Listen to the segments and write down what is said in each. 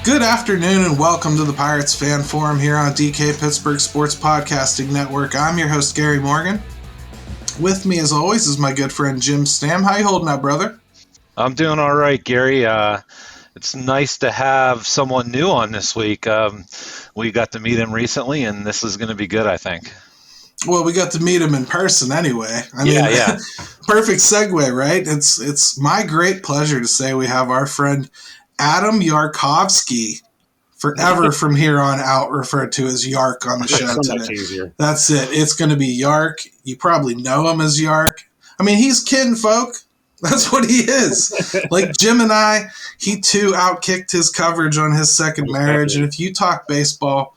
Good afternoon and welcome to the Pirates Fan Forum here on DK Pittsburgh Sports Podcasting Network. I'm your host, Gary Morgan. With me, as always, is my good friend Jim Stamm. How you holding up, brother? I'm doing all right, Gary. It's nice to have someone new on this week. We got to meet him recently, and this is going to be good, I think. Well, we got to meet him in person anyway. Yeah. Perfect segue, right? It's my great pleasure to say we have our friend Adam Yarkovsky, forever from here on out referred to as Yark on the show today. Much easier. That's it. It's going to be Yark. You probably know him as Yark. I mean, he's kinfolk. That's what he is. Like Jim and I, he too outkicked his coverage on his second marriage. And if you talk baseball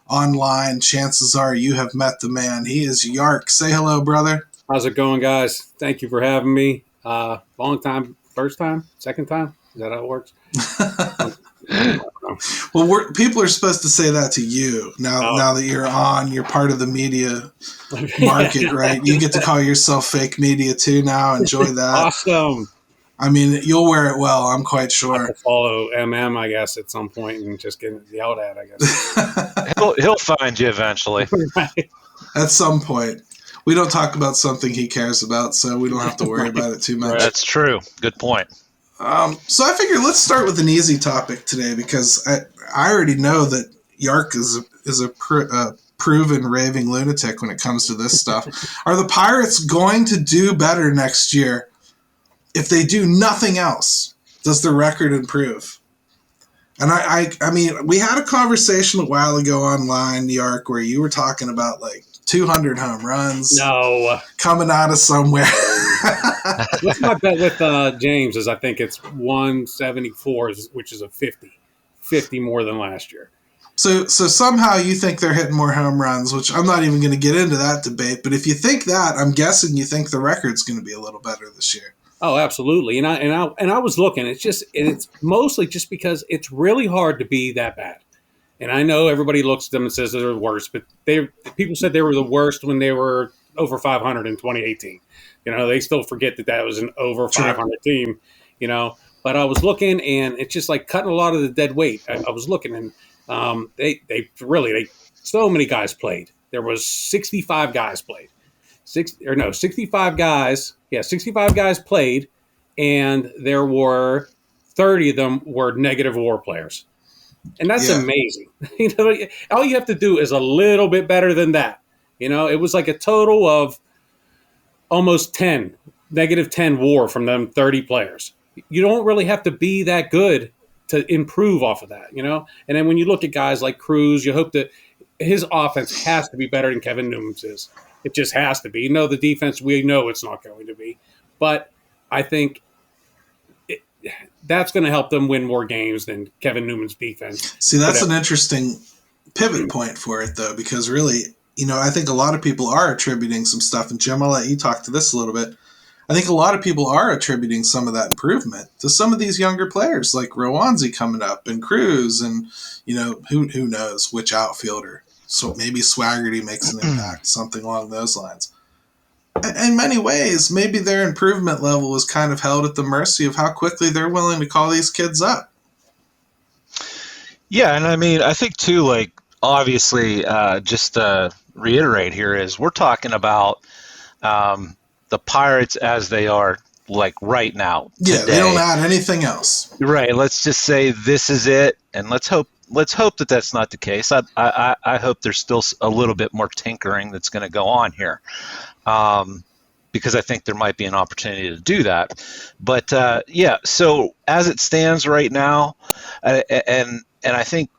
online, chances are you have met the man. He is Yark. Say hello, brother. How's it going, guys? Thank you for having me. Long time, first time, second time? Is that how it works? Well, people are supposed to say that to you now that you're on. You're part of the media market, right? You get to call yourself fake media too now. Enjoy that. Awesome. I mean, you'll wear it well, I'm quite sure. I have to follow I guess, at some point and just get yelled at, I guess. He'll find you eventually. Right. At some point. We don't talk about something he cares about, so we don't have to worry about it too much. That's true. Good point. So I figured let's start with an easy topic today because I already know that Yark is a proven raving lunatic when it comes to this stuff. Are the Pirates going to do better next year if they do nothing else? Does the record improve? And I mean, we had a conversation a while ago online, Yark, where you were talking about like 200 home runs coming out of somewhere. What's my bet with James is I think it's 174, which is a 50 more than last year. So somehow you think they're hitting more home runs, which I'm not even going to get into that debate. But if you think that, I'm guessing you think the record's going to be a little better this year. Oh, absolutely. And I was looking. It's mostly just because it's really hard to be that bad. And I know everybody looks at them and says they're the worst, but people said they were the worst when they were over 500 in 2018. You know, they still forget that was an over 500 team, you know. But I was looking, and it's just like cutting a lot of the dead weight. I was looking, and they so many guys played. There was 65 guys played. 65 guys. Yeah, 65 guys played, and there were 30 of them were negative WAR players. And that's amazing. You know, all you have to do is a little bit better than that. You know, it was like a total of almost negative 10 WAR from them 30 players. You don't really have to be that good to improve off of that, you know? And then when you look at guys like Cruz, you hope that his offense has to be better than Kevin Newman's is. It just has to be. You know, the defense, we know it's not going to be. But I think that's going to help them win more games than Kevin Newman's defense. See, that's an interesting pivot point for it, though, because really, you know, I think a lot of people are attributing some stuff, and Jim, I'll let you talk to this a little bit. I think a lot of people are attributing some of that improvement to some of these younger players like Rowanzi coming up and Cruz and, you know, who knows which outfielder. So maybe Swaggerty makes an impact, something along those lines. In many ways, maybe their improvement level is kind of held at the mercy of how quickly they're willing to call these kids up. Yeah, and I mean, I think too, like, obviously, just to reiterate here is we're talking about the Pirates as they are, like, right now. Yeah, today. They don't add anything else. Right. Let's just say this is it, and let's hope that that's not the case. I hope there's still a little bit more tinkering that's going to go on here. Because I think there might be an opportunity to do that. But, so as it stands right now, and I think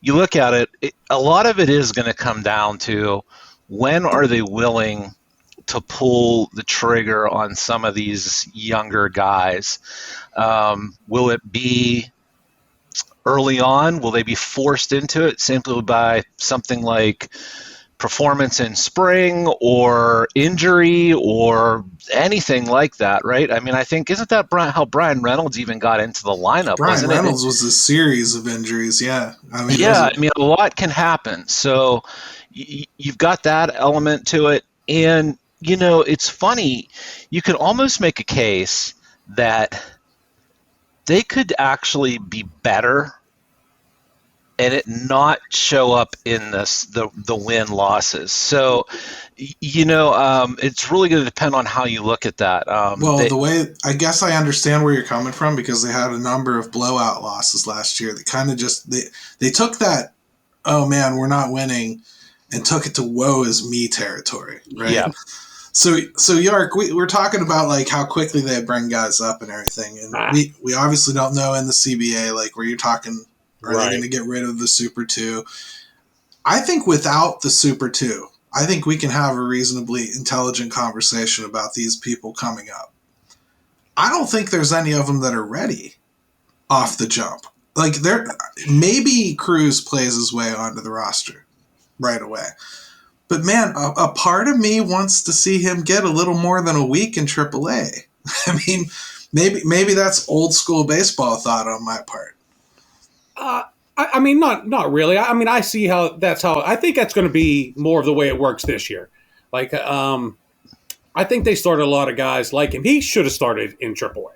you look at it, a lot of it is going to come down to when are they willing to pull the trigger on some of these younger guys? Will it be early on? Will they be forced into it simply by something like performance in spring or injury or anything like that, right? I mean, I think, isn't that how Brian Reynolds even got into the lineup? Brian Reynolds was a series of injuries, yeah. I mean, a lot can happen. So you've got that element to it. And, it's funny. You can almost make a case that they could actually be better and it not show up in the win-losses. So, it's really going to depend on how you look at that. The way, I guess I understand where you're coming from, because they had a number of blowout losses last year that kind of just, they took that, oh man, we're not winning, and took it to woe is me territory, right? Yeah. So Yark, we're talking about like how quickly they bring guys up and everything, and we obviously don't know in the CBA, like where you're talking, are they going to get rid of the Super 2? I think without the Super 2, I think we can have a reasonably intelligent conversation about these people coming up. I don't think there's any of them that are ready off the jump. Like, maybe Cruz plays his way onto the roster right away. But man, a part of me wants to see him get a little more than a week in AAA. I mean, maybe that's old school baseball thought on my part. I mean, not really. I mean, I see how I think that's going to be more of the way it works this year. Like, I think they started a lot of guys like him. He should have started in AAA.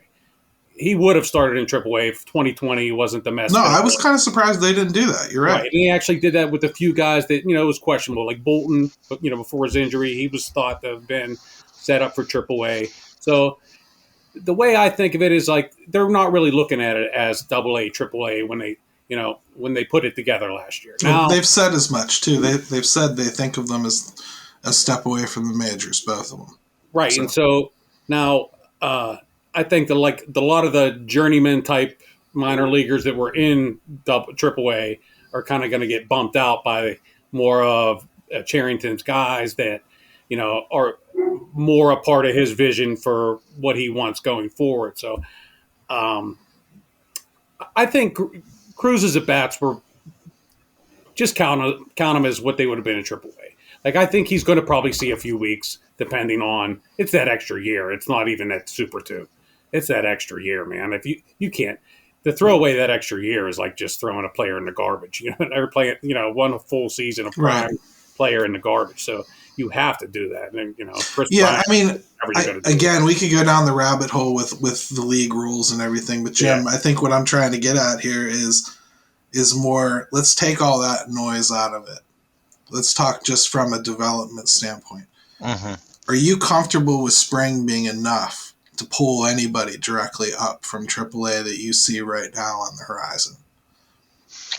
He would have started in AAA if 2020 wasn't the mess. No, I was kind of surprised they didn't do that. You're right. And he actually did that with a few guys that, it was questionable. Like Bolton, before his injury, he was thought to have been set up for AAA. So the way I think of it is like they're not really looking at it as AA, AAA when they put it together last year. Now, they've said as much too. They've said they think of them as a step away from the majors, both of them. Right, and so now I think that like a lot of the journeyman type minor leaguers that were in AAA are kind of going to get bumped out by more of Cherington's guys that are more a part of his vision for what he wants going forward. So I think Cruz's at bats were just count them as what they would have been in AAA. Like, I think he's going to probably see a few weeks, depending on it's that extra year. It's not even that Super 2. It's that extra year, man. If you can't, to throw away that extra year is like just throwing a player in the garbage. Never play it. One full season of prime player in the garbage. So you have to do that. And Chris. Yeah, Bryant, again, we could go down the rabbit hole with the league rules and everything. But Jim, I think what I'm trying to get at here is more. Let's take all that noise out of it. Let's talk just from a development standpoint. Mm-hmm. Are you comfortable with spring being enough to pull anybody directly up from AAA that you see right now on the horizon?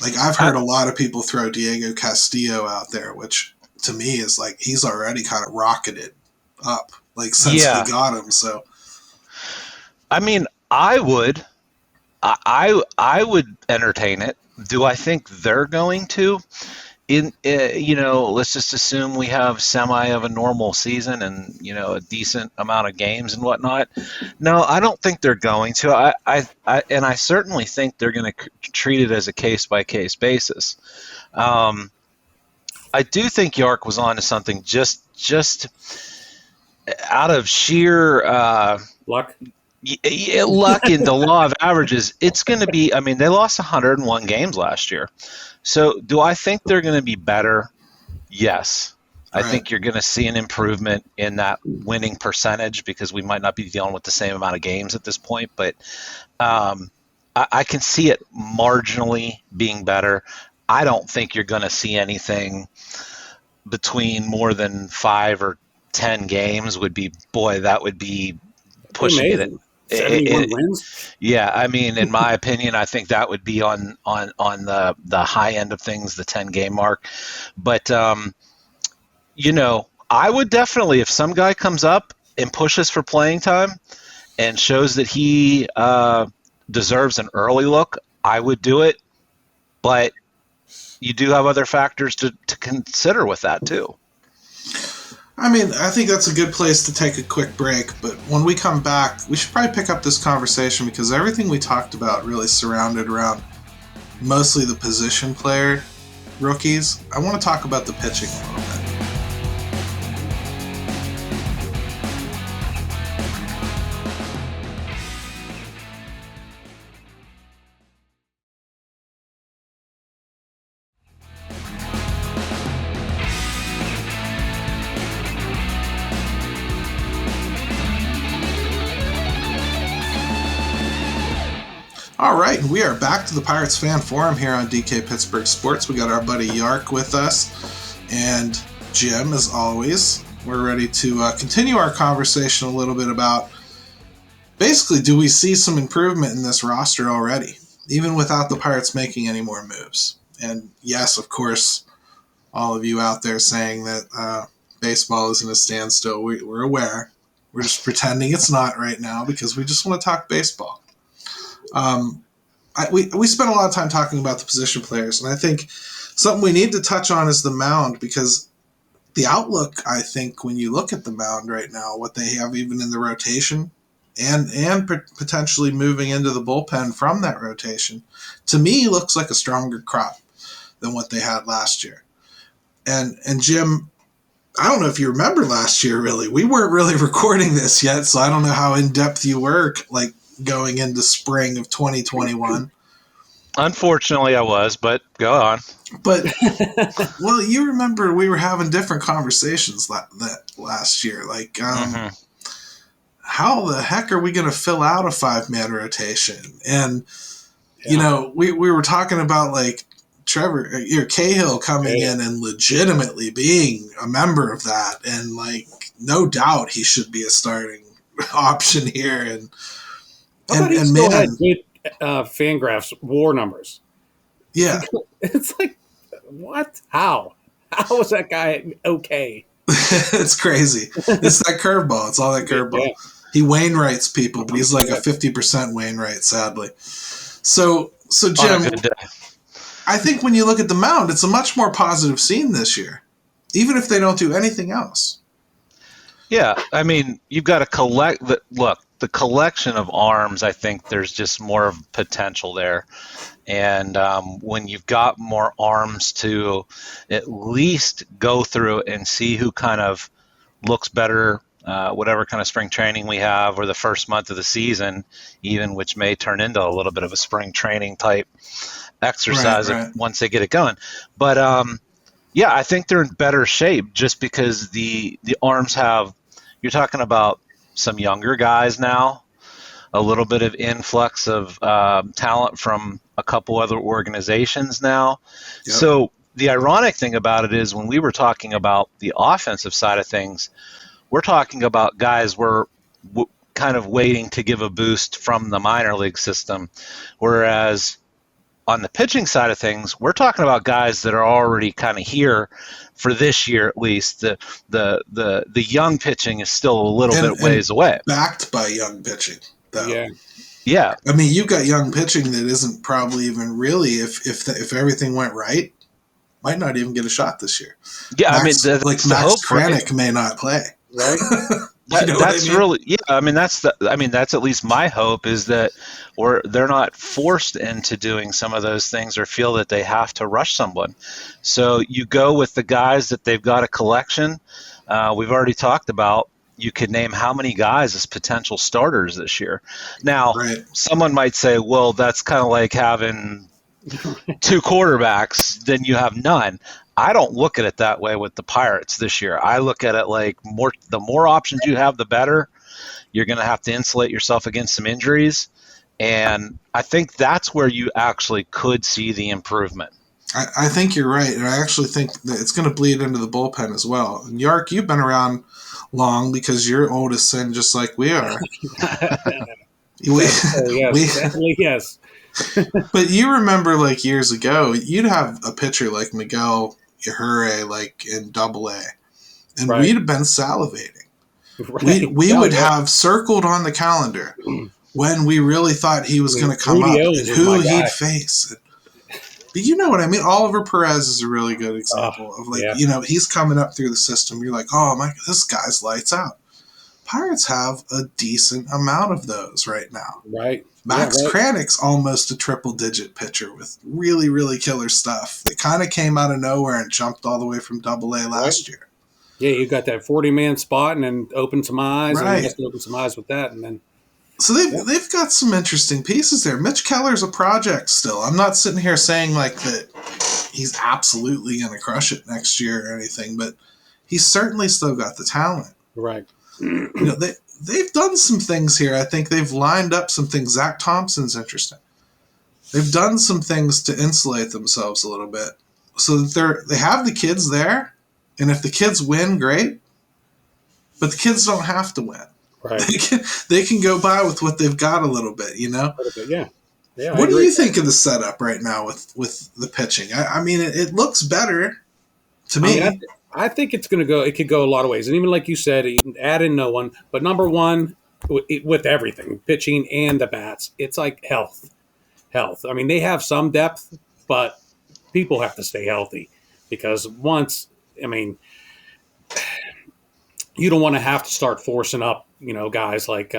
Like, I've heard a lot of people throw Diego Castillo out there, which to me is like he's already kind of rocketed up, like since we got him. So, I mean, I would entertain it. Do I think they're going to? Let's just assume we have semi of a normal season and, a decent amount of games and whatnot. No, I don't think they're going to. I certainly think they're going to treat it as a case-by-case basis. I do think Yark was on to something just out of sheer luck. Luck in the law of averages. It's going to be, they lost 101 games last year. So do I think they're going to be better? Yes. I think you're going to see an improvement in that winning percentage because we might not be dealing with the same amount of games at this point. But I can see it marginally being better. I don't think you're going to see anything between more than 5 or 10 games that would be pushing it. 71 wins? Yeah, in my opinion, I think that would be on the high end of things, the 10-game mark. But, I would definitely, if some guy comes up and pushes for playing time and shows that he deserves an early look, I would do it. But you do have other factors to consider with that, too. I think that's a good place to take a quick break, but when we come back, we should probably pick up this conversation because everything we talked about really surrounded around mostly the position player rookies. I want to talk about the pitching a little bit. All right, and we are back to the Pirates Fan Forum here on DK Pittsburgh Sports. We got our buddy Yark with us, and Jim, as always. We're ready to continue our conversation a little bit about, basically, do we see some improvement in this roster already, even without the Pirates making any more moves? And yes, of course, all of you out there saying that baseball is in a standstill, we're aware. We're just pretending it's not right now because we just want to talk baseball. We spent a lot of time talking about the position players, and I think something we need to touch on is the mound, because the outlook, I think, when you look at the mound right now, what they have even in the rotation and potentially moving into the bullpen from that rotation, to me looks like a stronger crop than what they had last year. And Jim, I don't know if you remember last year, really. We weren't really recording this yet, so I don't know how in-depth you were, like, going into spring of 2021. Unfortunately, I was, but go on. But, well, you remember we were having different conversations that last year. Like, how the heck are we going to fill out a 5-man rotation? And, you know, we were talking about, like, Cahill coming in and legitimately being a member of that. And, like, no doubt he should be a starting option here. And he still had good Fangraphs WAR numbers. Yeah. It's like, what? How was that guy okay? It's crazy. It's that curveball. It's all that curveball. Yeah. He Wainwrights people, but he's like a 50% Wainwright, sadly. So Jim, I think when you look at the mound, it's a much more positive scene this year, even if they don't do anything else. Yeah, I mean, you've got to collect the collection of arms. I think there's just more of potential there. And when you've got more arms to at least go through and see who kind of looks better, whatever kind of spring training we have, or the first month of the season, even, which may turn into a little bit of a spring training type exercise once they get it going. But yeah, I think they're in better shape just because the arms have. You're talking about some younger guys now, a little bit of influx of talent from a couple other organizations now. Yep. So the ironic thing about it is when we were talking about the offensive side of things, we're talking about guys we're kind of waiting to give a boost from the minor league system, whereas on the pitching side of things, we're talking about guys that are already kind of here for this year at least. The young pitching is still a little bit ways away. Backed by young pitching, though. Yeah. I mean, you've got young pitching that isn't probably even really, if everything went right, might not even get a shot this year. Yeah, Max Kranick may not play. Right. That's really, I mean, that's at least my hope is that they're not forced into doing some of those things or feel that they have to rush someone. So you go with the guys that they've got a collection. We've already talked about, you could name how many guys as potential starters this year. Now, someone might say, well, that's kind of like having 2 quarterbacks, then you have none. I don't look at it that way with the Pirates this year. I look at it like the more options you have, the better. You're going to have to insulate yourself against some injuries. And I think that's where you actually could see the improvement. I think you're right. And I actually think that it's going to bleed into the bullpen as well. And Yark, you've been around long because you're old as sin just like we are. Yes. But you remember, like, years ago, you'd have a pitcher like Miguel Yajure, like, in Double-A, and we'd have been salivating. We would have circled on the calendar when we really thought he was going to come up and who he'd face. But you know what I mean? Oliver Perez is a really good example of, like, you know, he's coming up through the system. You're like, oh, my, this guy's lights out. Pirates have a decent amount of those right now. Right. Max Kranick's almost a triple-digit pitcher with really, really killer stuff. It kind of came out of nowhere and jumped all the way from Double-A last year. Yeah, you got that 40-man spot and then opened some eyes. And you just opened some eyes with that. And then, so they've got some interesting pieces there. Mitch Keller's a project still. I'm not sitting here saying, like, that he's absolutely going to crush it next year or anything, but he's certainly still got the talent. Right. You know, they've done some things here. I think they've lined up some things. Zach Thompson's interesting. they've done some things to insulate themselves a little bit, so that they have the kids there, and if the kids win, great. But the kids don't have to win. Right. They can go by with what they've got a little bit, you know? Yeah. Yeah. What do you think of the setup right now with the pitching? I mean, it looks better to me. I think it's going to go. It could go a lot of ways, and even like you said, you can add in no one. But number one, with everything, pitching and the bats, it's like health. I mean, they have some depth, but people have to stay healthy because you don't want to have to start forcing up, guys like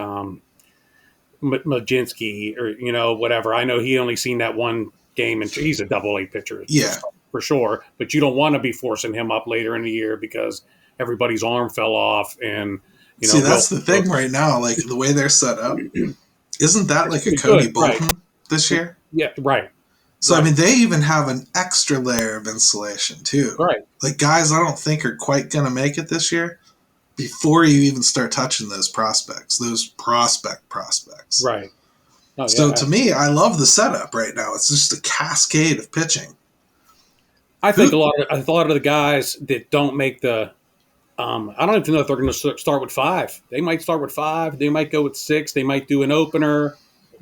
Majinski or whatever. I know he only seen that one game, and he's a Double-A pitcher. Yeah. For sure, but you don't want to be forcing him up later in the year because everybody's arm fell off. And see, that's the thing right now. Like the way they're set up, isn't that like a Cody Bolton this year? Yeah, right. So I mean, they even have an extra layer of insulation too. Right. Like guys, I don't think are quite going to make it this year before you even start touching those prospects, those prospects. Right. Oh, so to me, I love the setup right now. It's just a cascade of pitching. I think a lot of the guys that don't make the I don't even know if they're going to start with 5. They might start with 5. They might go with 6. They might do an opener,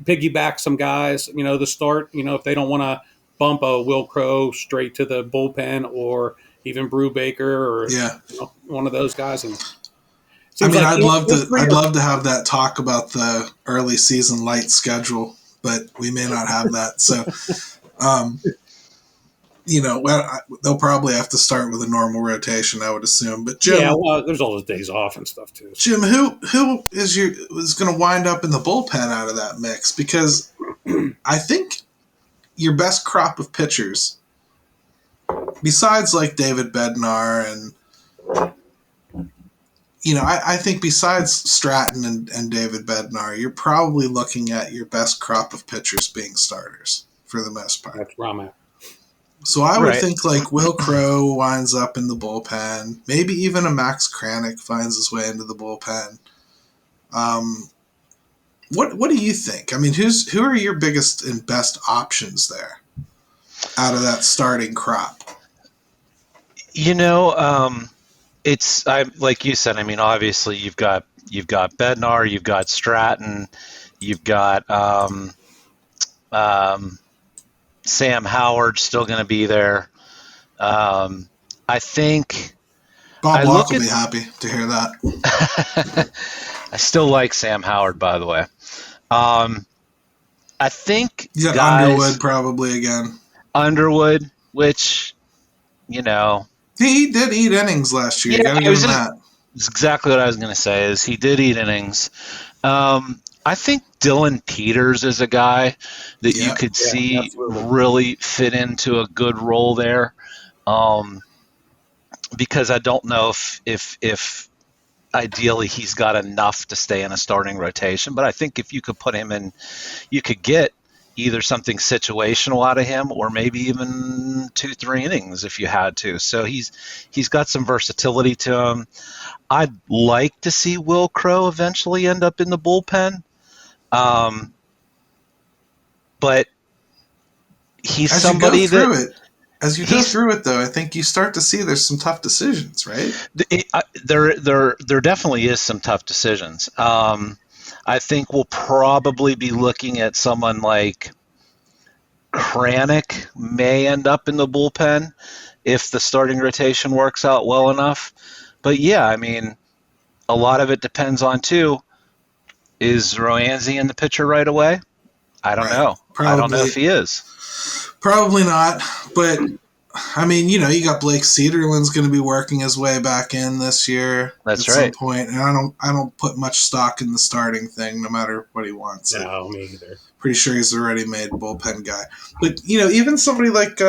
piggyback some guys, to start, if they don't want to bump a Will Crow straight to the bullpen or even Brubaker or one of those guys. And I'd love to have that talk about the early season light schedule, but we may not have that. So, they'll probably have to start with a normal rotation, I would assume. But Jim, there's all those days off and stuff too. Jim, who is going to wind up in the bullpen out of that mix? Because I think your best crop of pitchers, besides like David Bednar and I think besides Stratton and David Bednar, you're probably looking at your best crop of pitchers being starters for the most part. That's where I'm at. So I would think like Will Crow winds up in the bullpen. Maybe even a Max Kranick finds his way into the bullpen. What do you think? I mean, who are your biggest and best options there out of that starting crop? It's like you said. I mean, obviously you've got Bednar, you've got Stratton, you've got Sam Howard still going to be there. I think Bob Locke will be happy to hear that. I still like Sam Howard, by the way. I think you got Underwood probably again. Underwood, which he did eat innings last year. You gotta give him that. That's exactly what I was going to say. Is he did eat innings. I think Dylan Peters is a guy that you could see really fit into a good role there, because I don't know if ideally he's got enough to stay in a starting rotation. But I think if you could put him in, you could get either something situational out of him or maybe even 2-3 innings if you had to. So he's got some versatility to him. I'd like to see Will Crow eventually end up in the bullpen. But he's somebody that as you go through it, though, I think you start to see there's some tough decisions, right? There definitely is some tough decisions. I think we'll probably be looking at someone like Kranick may end up in the bullpen if the starting rotation works out well enough. But yeah, I mean, a lot of it depends on too. Is Roanzi in the picture right away? I don't know. Probably, I don't know if he is. Probably not. But I mean, you got Blake Cederland's going to be working his way back in this year. That's at right. Some point, and I don't put much stock in the starting thing, no matter what he wants. No, me either. Pretty sure he's already made bullpen guy. But even somebody like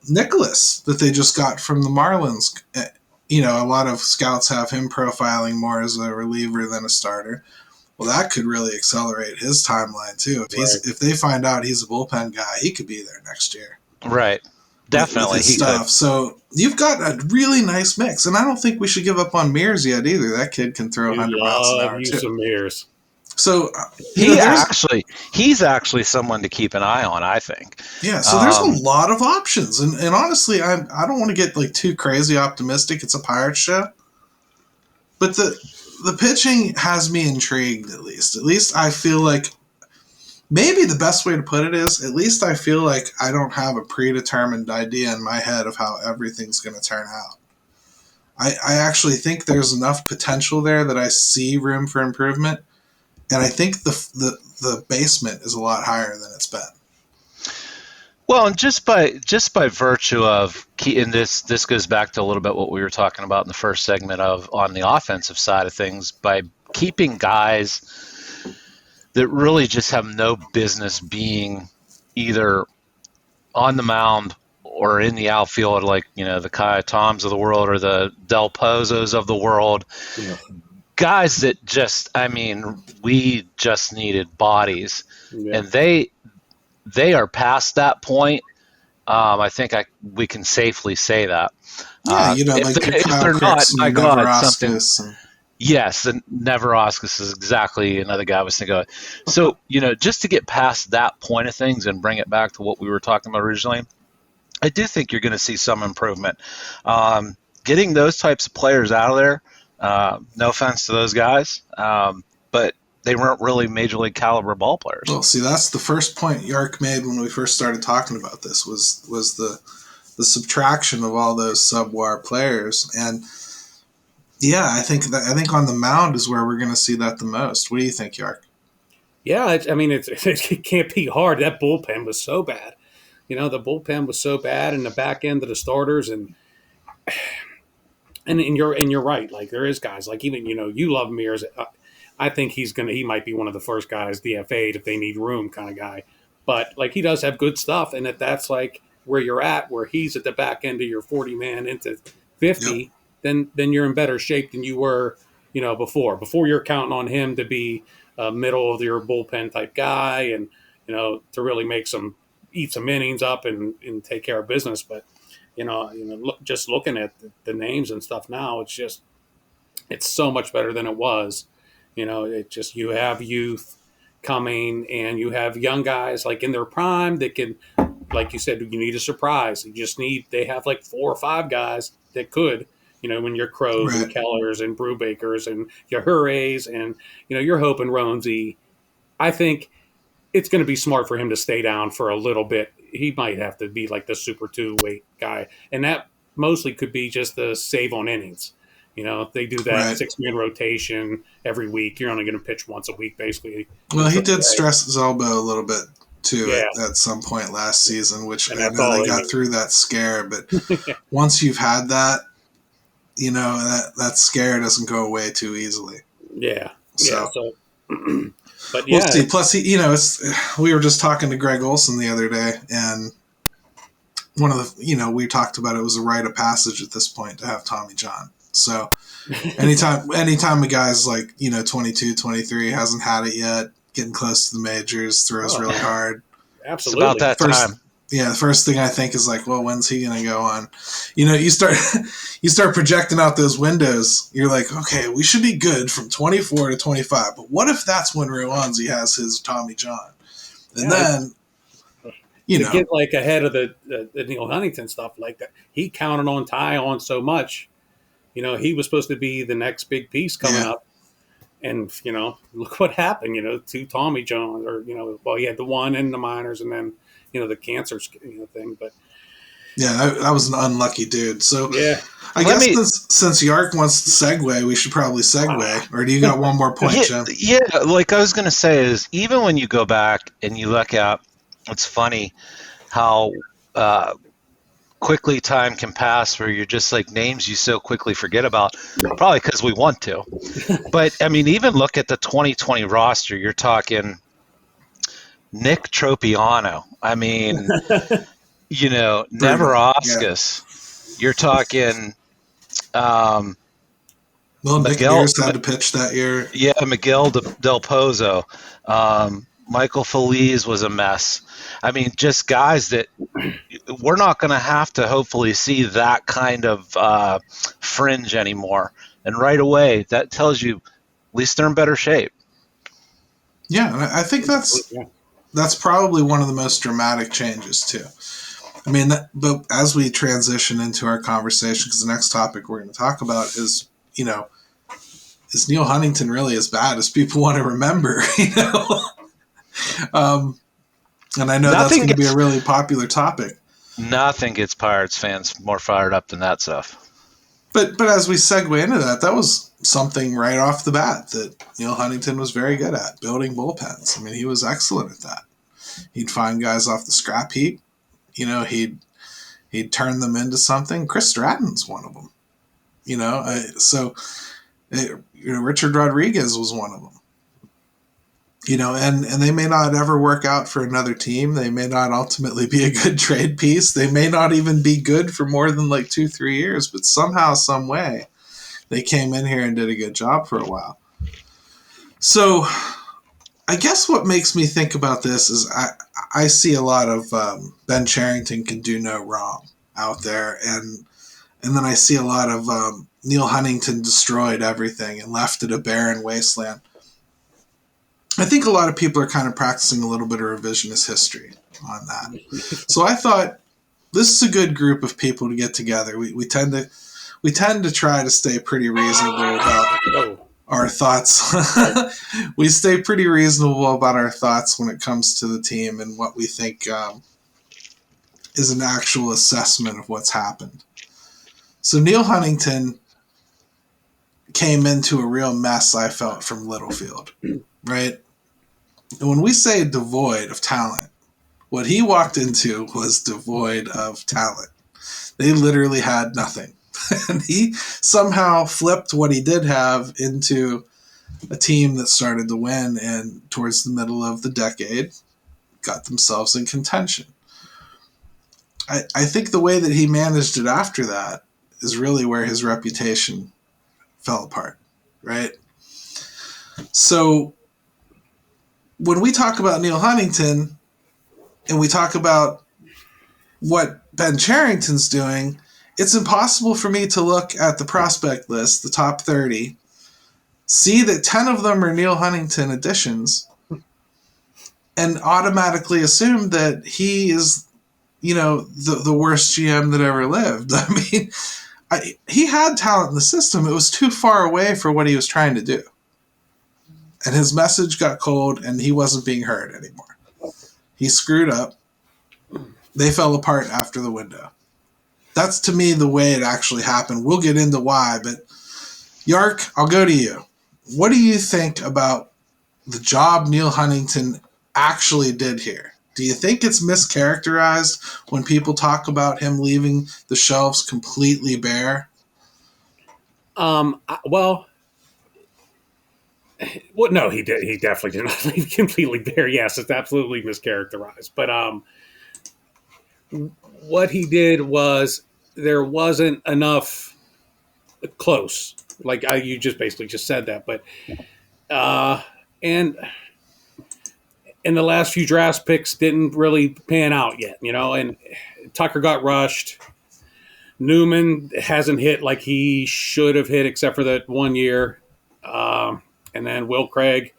Nicholas that they just got from the Marlins. A lot of scouts have him profiling more as a reliever than a starter. Well, that could really accelerate his timeline too. If they find out he's a bullpen guy, he could be there next year. Right. Definitely. With his stuff. So you've got a really nice mix, and I don't think we should give up on Mears yet either. That kid can throw 100 miles an hour too. Some Mears. So he's actually someone to keep an eye on, I think. Yeah, so there's a lot of options, and honestly, I don't want to get like too crazy optimistic. It's a Pirates show, but the pitching has me intrigued. At least I feel like maybe the best way to put it is at least I feel like I don't have a predetermined idea in my head of how everything's going to turn out. I actually think there's enough potential there that I see room for improvement, and I think the basement is a lot higher than it's been. Well, and just by virtue of and this goes back to a little bit what we were talking about in the first segment of on the offensive side of things, by keeping guys that really just have no business being either on the mound or in the outfield, like, you know, the Kai Toms of the world or the Del Pozos of the world. Yeah. Guys that just, I mean, we just needed bodies. Yeah. And they are past that point. I think we can safely say that. Yeah, you know, like if they're not, my God, something. Yes, and Neveroscus is exactly another guy I was thinking of. So, you know, just to get past that point of things and bring it back to what we were talking about originally, I do think you're going to see some improvement. Getting those types of players out of there, no offense to those guys, but they weren't really major league caliber ball players. Well, see, that's the first point Yark made when we first started talking about this was the subtraction of all those sub-WAR players. And yeah, I think on the mound is where we're going to see that the most. What do you think, Yark? Yeah, it can't be hard. That bullpen was so bad. You know, the bullpen was so bad, and the back end of the starters, and you're right. Like, there is guys like, even, you know, you love Mears. I think he might be one of the first guys DFA'd if they need room kind of guy. But like, he does have good stuff, and if that's like where you're at, where he's at the back end of your 40 man into 50, yep, then you're in better shape than you were, you know, before. Before, you're counting on him to be a middle of your bullpen type guy, and, you know, to really eat some innings up and take care of business. But just looking at the names and stuff now, it's so much better than it was. You know, you have youth coming, and you have young guys like in their prime that can, like you said, you need a surprise. They have like 4 or 5 guys that could, you know, when your Crows, right, and Kellers and Brubakers and your Hurrays, and, you know, you're hoping Roansy. I think it's going to be smart for him to stay down for a little bit. He might have to be like the super 2 weight guy, and that mostly could be just the save on innings. You know, if they do that, right, 6-man rotation every week, you're only going to pitch once a week, basically. Well, he did stress his elbow a little bit too, at some point last season, which I know they got through that scare. But once you've had that, you know, that scare doesn't go away too easily. Yeah. So, but yeah. We'll see. Plus, we were just talking to Greg Olson the other day, and one of the, you know, we talked about it was a rite of passage at this point to have Tommy John. So anytime a guy's like, you know, 22, 23, hasn't had it yet, getting close to the majors, throws really hard. Absolutely. It's about that time. Yeah, the first thing I think is like, well, when's he going to go on? You know, you start projecting out those windows. You're like, okay, we should be good from 24 to 25. But what if that's when Ruanzi has his Tommy John? And then, you know, get like ahead of the Neil Huntington stuff like that. He counted on Ty on so much. You know, he was supposed to be the next big piece coming up. And, you know, look what happened, you know, to Tommy John, or, you know, well, he had the one in the minors and then, you know, the cancer, you know, thing. But yeah, that was an unlucky dude. So yeah, I guess since Yark wants to segue, we should probably segue. Or do you got one more point, Jim? Yeah, like I was going to say is, even when you go back and you look at, it's funny how quickly time can pass where you're just like names you so quickly forget about, probably because we want to. But, I mean, even look at the 2020 roster. You're talking Nick Tropiano. I mean, you know, Neveroscus. Yeah. You're talking well, Nick Mears had to pitch that year. Yeah, Miguel Del Pozo. Michael Feliz was a mess. I mean, just guys that we're not going to have to hopefully see that kind of fringe anymore. And right away, that tells you at least they're in better shape. Yeah, and I think that's probably one of the most dramatic changes too. I mean, but as we transition into our conversation, because the next topic we're going to talk about is, is Neil Huntington really as bad as people want to remember? And I know that's going to be a really popular topic. Nothing gets Pirates fans more fired up than that stuff. But as we segue into that, that was something right off the bat that Neil Huntington was very good at, building bullpens. I mean, he was excellent at that. He'd find guys off the scrap heap. He'd turn them into something. Chris Stratton's one of them. Richard Rodriguez was one of them. And they may not ever work out for another team. They may not ultimately be a good trade piece. They may not even be good for more than like 2-3 years, but somehow, some way, they came in here and did a good job for a while. So I guess what makes me think about this is I see a lot of Ben Cherington can do no wrong out there. And then I see a lot of Neil Huntington destroyed everything and left it a barren wasteland. I think a lot of people are kind of practicing a little bit of revisionist history on that. So I thought this is a good group of people to get together. We tend to try to stay pretty reasonable about our thoughts. We stay pretty reasonable about our thoughts when it comes to the team and what we think is an actual assessment of what's happened. So Neil Huntington came into a real mess, I felt, from Littlefield, right? And when we say devoid of talent, what he walked into was devoid of talent. They literally had nothing. And he somehow flipped what he did have into a team that started to win, and towards the middle of the decade got themselves in contention. I think the way that he managed it after that is really where his reputation fell apart, right? So when we talk about Neil Huntington and we talk about what Ben Cherington's doing, it's impossible for me to look at the prospect list, the top 30, see that 10 of them are Neil Huntington additions, and automatically assume that he is, the worst GM that ever lived. I mean, he had talent in the system. It was too far away for what he was trying to do. And his message got cold, and he wasn't being heard anymore. He screwed up. They fell apart after the window. That's, to me, the way it actually happened. We'll get into why, but Yark, I'll go to you. What do you think about the job Neil Huntington actually did here? Do you think it's mischaracterized when people talk about him leaving the shelves completely bare? Well, no, he did. He definitely did not leave completely bare. Yes, it's absolutely mischaracterized. But what he did was there wasn't enough close. Like you just basically just said that. But and the last few draft picks didn't really pan out yet, And Tucker got rushed. Newman hasn't hit like he should have hit, except for that 1 year. And then Will Craig,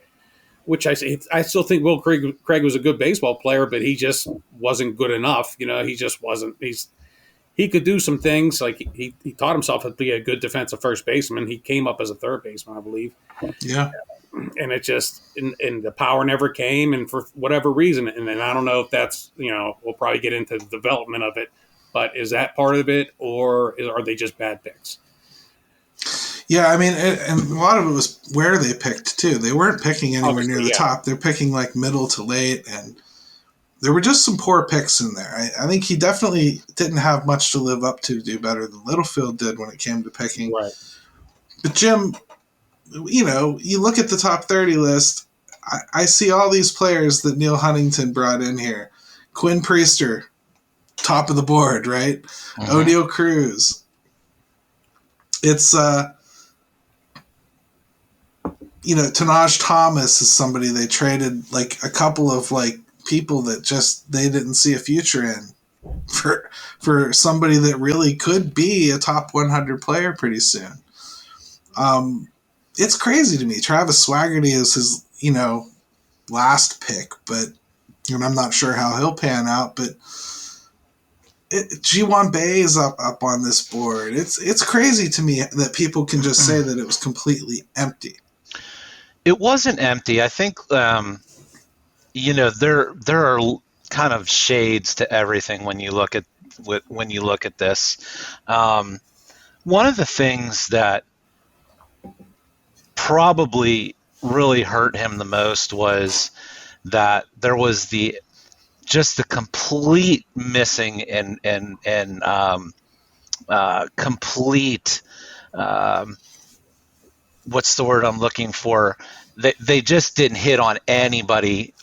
which I still think Will Craig was a good baseball player, but he just wasn't good enough. He just wasn't. He could do some things. Like he taught himself to be a good defensive first baseman. He came up as a third baseman, I believe. Yeah. And it just and the power never came, and for whatever reason. And then I don't know if that's we'll probably get into the development of it, but is that part of it, or are they just bad picks? Yeah, I mean, and a lot of it was where they picked, too. They weren't picking anywhere near the top. They're picking, like, middle to late, and there were just some poor picks in there. I think he definitely didn't have much to live up to do better than Littlefield did when it came to picking. Right. But, Jim, you look at the top 30 list, I see all these players that Neil Huntington brought in here. Quinn Priester, top of the board, right? Mm-hmm. Odio Cruz. It's... Tanaj Thomas is somebody they traded, like, a couple of, like, people that just they didn't see a future in for somebody that really could be a top 100 player pretty soon. It's crazy to me. Travis Swaggerty is his, last pick, and I'm not sure how he'll pan out, but Ji-Hwan Bae is up on this board. It's crazy to me that people can just say that it was completely empty. It wasn't empty. I think there are kind of shades to everything when you look at this. One of the things that probably really hurt him the most was that there was the complete missing and complete what's the word I'm looking for? They just didn't hit on anybody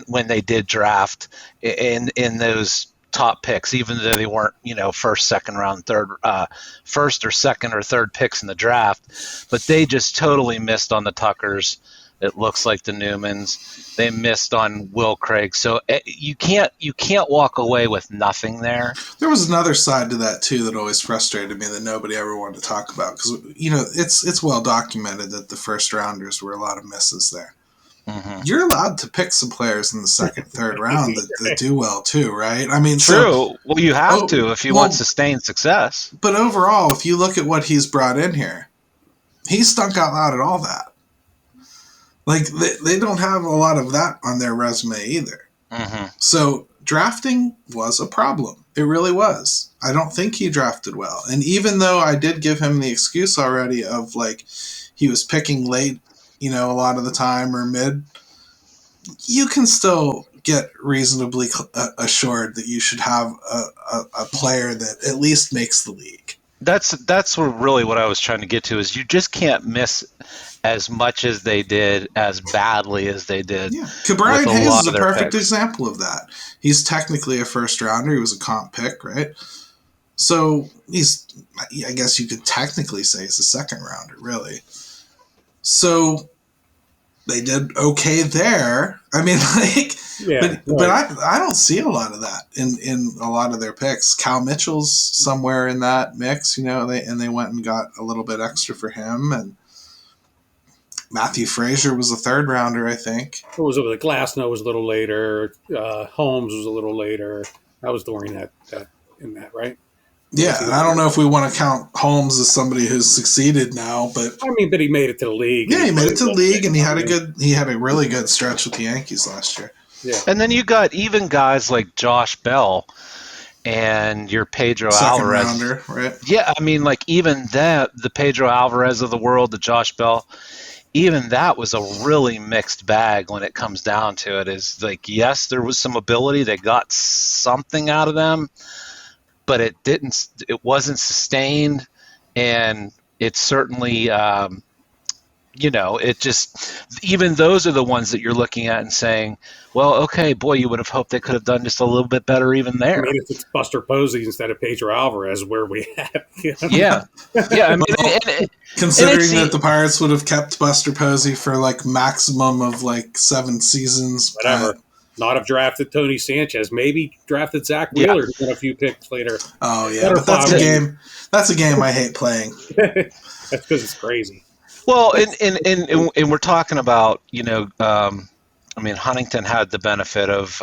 when they did draft in those top picks, even though they weren't first, second round, first or second or third picks in the draft, but they just totally missed on the Tuckers. It looks like the Newmans. They missed on Will Craig. So you can't walk away with nothing there. There was another side to that too that always frustrated me that nobody ever wanted to talk about, because it's well documented that the first rounders were a lot of misses there. Mm-hmm. You're allowed to pick some players in the second, third round that do well too, right? I mean, true. Well, you have to if you want sustained success. But overall, if you look at what he's brought in here, he stunk out loud at all that. Like, they don't have a lot of that on their resume either. Mm-hmm. So drafting was a problem. It really was. I don't think he drafted well. And even though I did give him the excuse already of, like, he was picking late, a lot of the time, or mid, you can still get reasonably assured that you should have a player that at least makes the league. That's really what I was trying to get to, is you just can't miss as much as they did, as badly as they did. Yeah, Brian Hayes is a perfect example of that. He's technically a first rounder. He was a comp pick, right? So I guess you could technically say he's a second rounder, really. So they did okay there. I mean, but I don't see a lot of that in a lot of their picks. Cal Mitchell's somewhere in that mix, they went and got a little bit extra for him, and Matthew Frazier was a third rounder, I think. It was like Glasnow was a little later. Holmes was a little later. That was during that right? Yeah, and I don't know if we want to count Holmes as somebody who's succeeded now, but but he made it to the league. Yeah, he made it to the league, and he had a really good stretch with the Yankees last year. Yeah, and then you got even guys like Josh Bell and your Pedro Alvarez. Second rounder, right? Yeah, I mean, like, even that, the Pedro Alvarez of the world, the Josh Bell. Even that was a really mixed bag when it comes down to it. Is like, yes, there was some ability. They got something out of them, but it wasn't sustained, and it certainly, it just, even those are the ones that you're looking at and saying, well, okay, boy, you would have hoped they could have done just a little bit better even there. I mean, if it's Buster Posey instead of Pedro Alvarez, where we at? Yeah. I mean, considering that the Pirates would have kept Buster Posey for like maximum of like 7 seasons. Whatever. Not have drafted Tony Sanchez. Maybe drafted Zach Wheeler to get a few picks later. Oh, yeah. But that's a game. That's a game I hate playing. That's because it's crazy. Well, and we're talking about, Huntington had the benefit of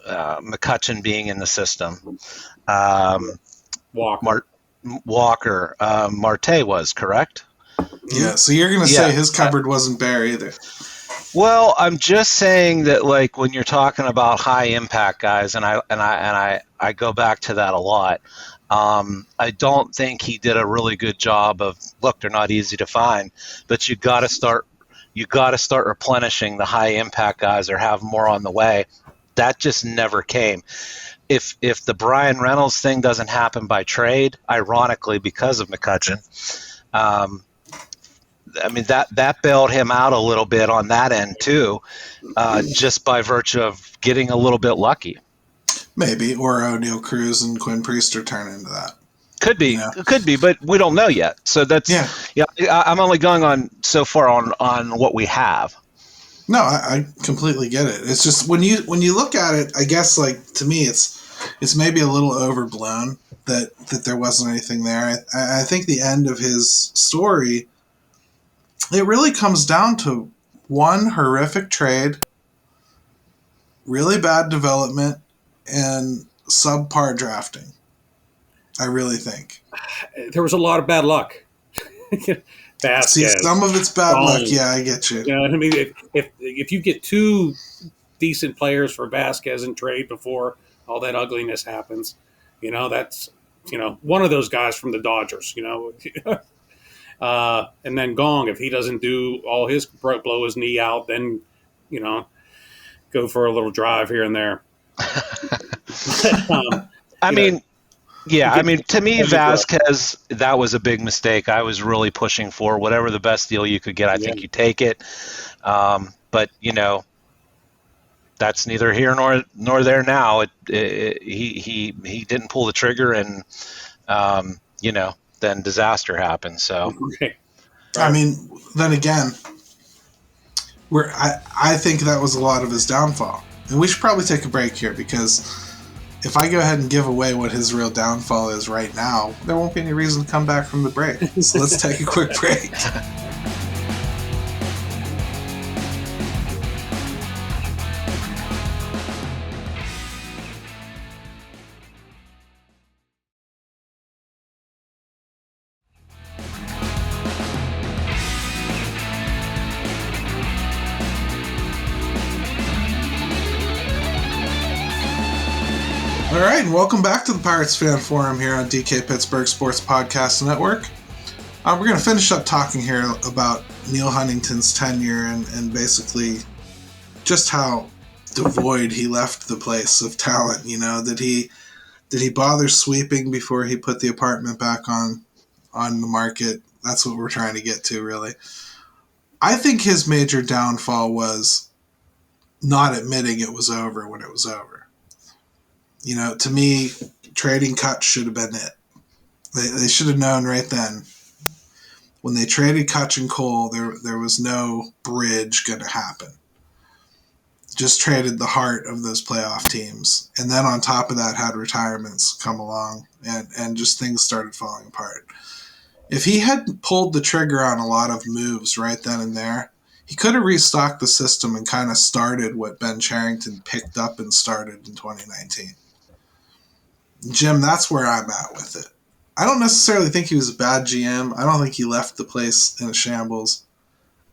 McCutchen being in the system. Walker. Marte was, correct? Yeah, so you're going to say his cupboard wasn't bare either. Well, I'm just saying that, like, when you're talking about high impact guys, and I go back to that a lot. I don't think he did a really good job of, look, they're not easy to find, but you got to start replenishing the high impact guys or have more on the way. That just never came. If the Brian Reynolds thing doesn't happen by trade, ironically because of McCutchen, that bailed him out a little bit on that end too, just by virtue of getting a little bit lucky. Maybe, or O'Neal Cruz and Quinn Priester turn into that. Could be, but we don't know yet. So that's I'm only going on so far on what we have. No, I completely get it. It's just when you look at it, I guess, like, to me, it's maybe a little overblown that there wasn't anything there. I think the end of his story, it really comes down to one horrific trade, really bad development, and subpar drafting. I really think. There was a lot of bad luck. Vasquez, See, some of it's bad luck. Stone. Yeah, I get you. You know what I mean? If you get two decent players for Vasquez in trade before all that ugliness happens, that's one of those guys from the Dodgers. And then Gong, if he doesn't do all his blow his knee out, then go for a little drive here and there. To me, Vasquez, that was a big mistake. I was really pushing for whatever the best deal you could get. I think you take it. But, that's neither here nor there now. He didn't pull the trigger, and, then disaster happened. So, right. I mean, then again, I think that was a lot of his downfall. And we should probably take a break here, because if I go ahead and give away what his real downfall is right now, there won't be any reason to come back from the break. So let's take a quick break. All right, and welcome back to the Pirates Fan Forum here on DK Pittsburgh Sports Podcast Network. We're going to finish up talking here about Neil Huntington's tenure and basically just how devoid he left the place of talent. Did he bother sweeping before he put the apartment back on the market? That's what we're trying to get to, really. I think his major downfall was not admitting it was over when it was over. To me, trading Kutch should have been it. They should have known right then. When they traded Kutch and Cole, there was no bridge going to happen. Just traded the heart of those playoff teams. And then on top of that, had retirements come along, and just things started falling apart. If he had pulled the trigger on a lot of moves right then and there, he could have restocked the system and kind of started what Ben Cherington picked up and started in 2019. Jim, that's where I'm at with it. I don't necessarily think he was a bad GM. I don't think he left the place in a shambles.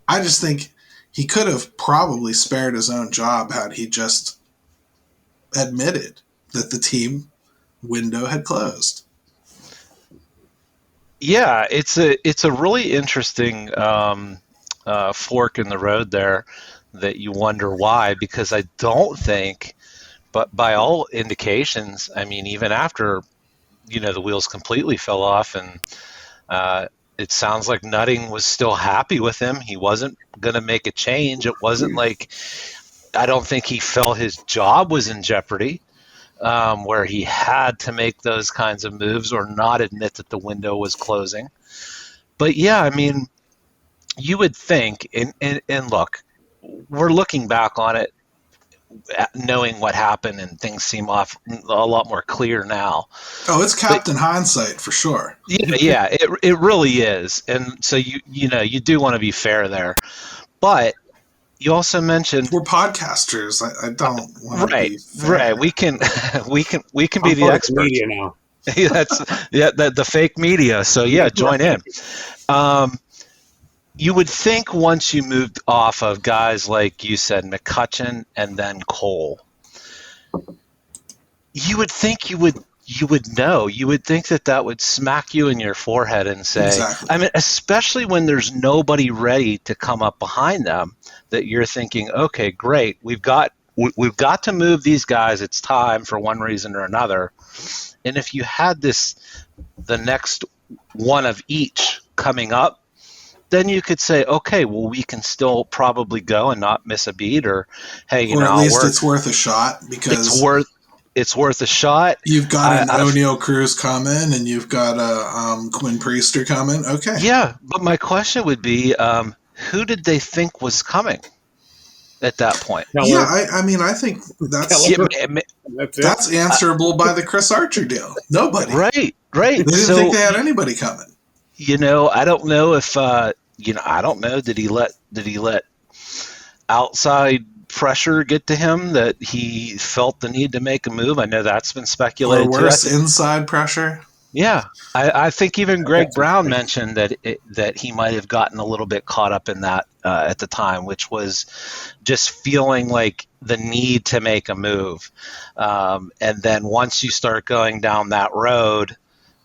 I just think he could have probably spared his own job had he just admitted that the team window had closed. Yeah, it's a really interesting fork in the road there that you wonder why, because I don't think, but by all indications, I mean, even after, the wheels completely fell off, and it sounds like Nutting was still happy with him. He wasn't going to make a change. It wasn't like, I don't think he felt his job was in jeopardy, where he had to make those kinds of moves or not admit that the window was closing. But yeah, I mean, you would think, and look, we're looking back on it, knowing what happened, and things seem a lot more clear now. Oh, it's Captain Hindsight for sure. Yeah, it really is. And so you do want to be fair there, but you also mentioned we're podcasters. I don't want to be fair. Right. We can be the experts. Media now. The fake media. So yeah, join in. You would think once you moved off of guys like you said, McCutchen and then Cole, you would think you would know. You would think that would smack you in your forehead and say, exactly. I mean, especially when there's nobody ready to come up behind them, that you're thinking, okay, great, we've got to move these guys. It's time for one reason or another. And if you had the next one of each coming up, then you could say, okay, well, we can still probably go and not miss a beat, or hey, at least it's worth a shot, because it's worth a shot. You've got an O'Neal Cruz coming, and you've got a Quinn Priester coming. Okay, yeah, but my question would be, who did they think was coming at that point? Yeah, I think that's answerable by the Chris Archer deal. Nobody, right? They didn't think they had anybody coming. I don't know if I don't know. Did he let outside pressure get to him that he felt the need to make a move? I know that's been speculated or worse, inside pressure. Yeah, I think even Greg Brown mentioned that he might have gotten a little bit caught up in that at the time, which was just feeling like the need to make a move. And then once you start going down that road,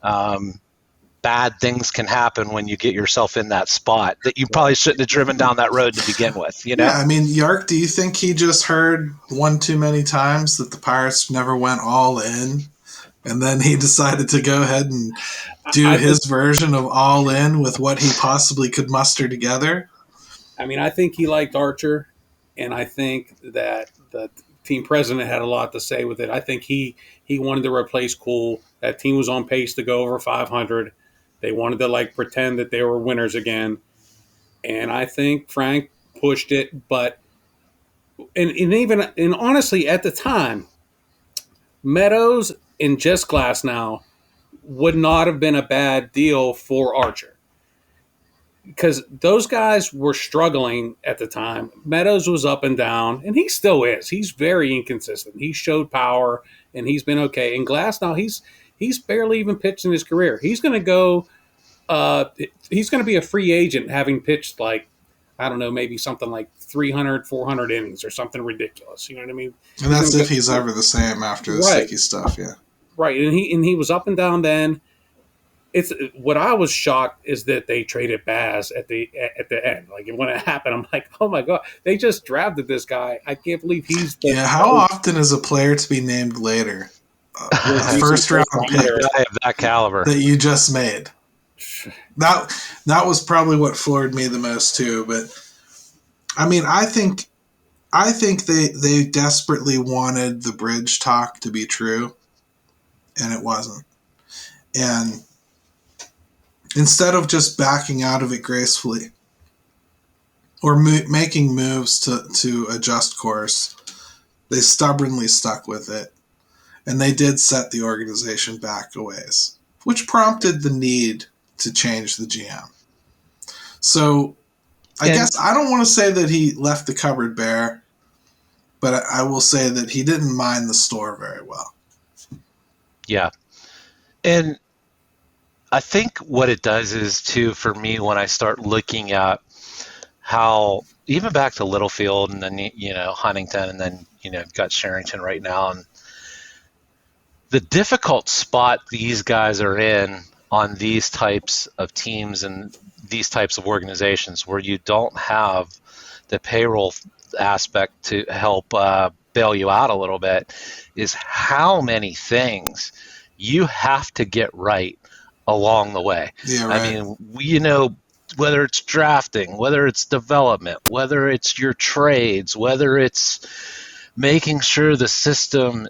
bad things can happen when you get yourself in that spot that you probably shouldn't have driven down that road to begin with. You know? Yeah, I mean, Yark, do you think he just heard one too many times that the Pirates never went all in? And then he decided to go ahead and do his version of all in with what he possibly could muster together. I mean, I think he liked Archer, and I think that the team president had a lot to say with it. I think he wanted to replace Cool. That team was on pace to go over 500. They wanted to pretend that they were winners again. And I think Frank pushed it, but and honestly, at the time, Meadows and Just Glass now would not have been a bad deal for Archer, because those guys were struggling at the time. Meadows was up and down, and he still is. He's very inconsistent. He showed power, and he's been okay. And Glass now, he's barely even pitched in his career. He's going to go. He's going to be a free agent, having pitched maybe something like 300, 400 innings or something ridiculous. You know what I mean? And that's if he's ever the same after the sticky stuff, yeah. Right, and he was up and down then. It's what I was shocked is that they traded Baz at the end. Like when it happened, I'm like, oh my god, they just drafted this guy. I can't believe he's. How often is a player to be named later? First round pick of that caliber that you just made. That was probably what floored me the most too. But I mean, I think they desperately wanted the bridge talk to be true, and it wasn't. And instead of just backing out of it gracefully or making moves to adjust course, they stubbornly stuck with it. And they did set the organization back a ways, which prompted the need to change the GM. So I guess I don't want to say that he left the cupboard bare, but I will say that he didn't mind the store very well. Yeah. And I think what it does is, too, for me, when I start looking at how, even back to Littlefield and then, Huntington and then, got Cherington right now, and the difficult spot these guys are in on these types of teams and these types of organizations where you don't have the payroll aspect to help bail you out a little bit is how many things you have to get right along the way. Yeah, right. I mean, whether it's drafting, whether it's development, whether it's your trades, whether it's making sure the system